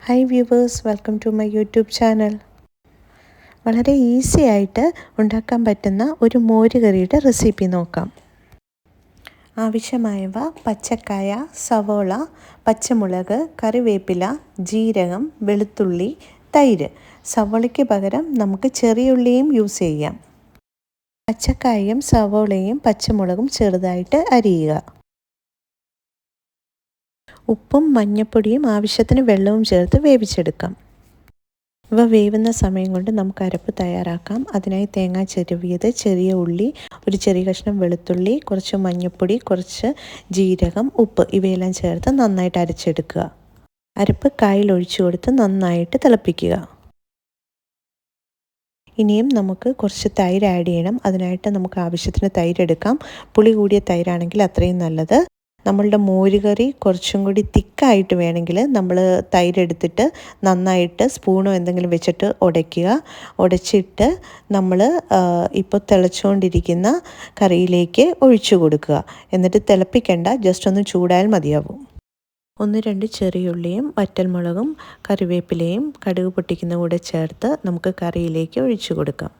Hi viewers, welcome to my YouTube channel. വളരെ easy ആയിട്ട് ഉണ്ടാക്കാൻ പറ്റുന്ന ഒരു മോര് കറിയുടെ റെസിപ്പി നോക്കാം. ആവശ്യമായവ പച്ചക്കായ, സവോള, പച്ചമുളക്, കറിവേപ്പില, ജീരകം, വെളുത്തുള്ളി, തൈര്. സവോളയ്ക്ക് പകരം നമുക്ക് ചെറിയ ഉള്ളിയും യൂസ് ചെയ്യാം. പച്ചക്കായയും സവോളയും പച്ചമുളകും ചെറുതായിട്ട് അരിയുക. ഉപ്പും മഞ്ഞൾപ്പൊടിയും ആവശ്യത്തിന് വെള്ളവും ചേർത്ത് വേവിച്ചെടുക്കാം. ഇവ വേവുന്ന സമയം കൊണ്ട് നമുക്ക് അരപ്പ് തയ്യാറാക്കാം. അതിനായി തേങ്ങ ചിരവിയത്, ചെറിയ ഉള്ളി, ഒരു ചെറിയ കഷ്ണം വെളുത്തുള്ളി, കുറച്ച് മഞ്ഞൾപ്പൊടി, കുറച്ച് ജീരകം, ഉപ്പ് ഇവയെല്ലാം ചേർത്ത് നന്നായിട്ട് അരച്ചെടുക്കുക. അരപ്പ് കായിൽ ഒഴിച്ചു കൊടുത്ത് നന്നായിട്ട് തിളപ്പിക്കുക. ഇനിയും നമുക്ക് കുറച്ച് തൈര് ആഡ് ചെയ്യണം. അതിനായിട്ട് നമുക്ക് ആവശ്യത്തിന് തൈര് എടുക്കാം. പുളി കൂടിയ തൈരാണെങ്കിൽ അത്രയും നല്ലത്. നമ്മളുടെ മോരുകറി കുറച്ചും കൂടി തിക്കായിട്ട് വേണമെങ്കിൽ നമ്മൾ തൈരെടുത്തിട്ട് നന്നായിട്ട് സ്പൂണോ എന്തെങ്കിലും വെച്ചിട്ട് ഉടച്ചിട്ട് നമ്മൾ ഇപ്പോൾ തിളച്ചുകൊണ്ടിരിക്കുന്ന കറിയിലേക്ക് ഒഴിച്ചു കൊടുക്കുക. എന്നിട്ട് തിളപ്പിക്കേണ്ട, ജസ്റ്റ് ഒന്ന് ചൂടായാൽ മതിയാവും. 1-2 ചെറിയുള്ളിയും വറ്റൽമുളകും കറിവേപ്പിലയും കടുക് പൊട്ടിക്കുന്ന കൂടെ ചേർത്ത് നമുക്ക് കറിയിലേക്ക് ഒഴിച്ചു കൊടുക്കാം.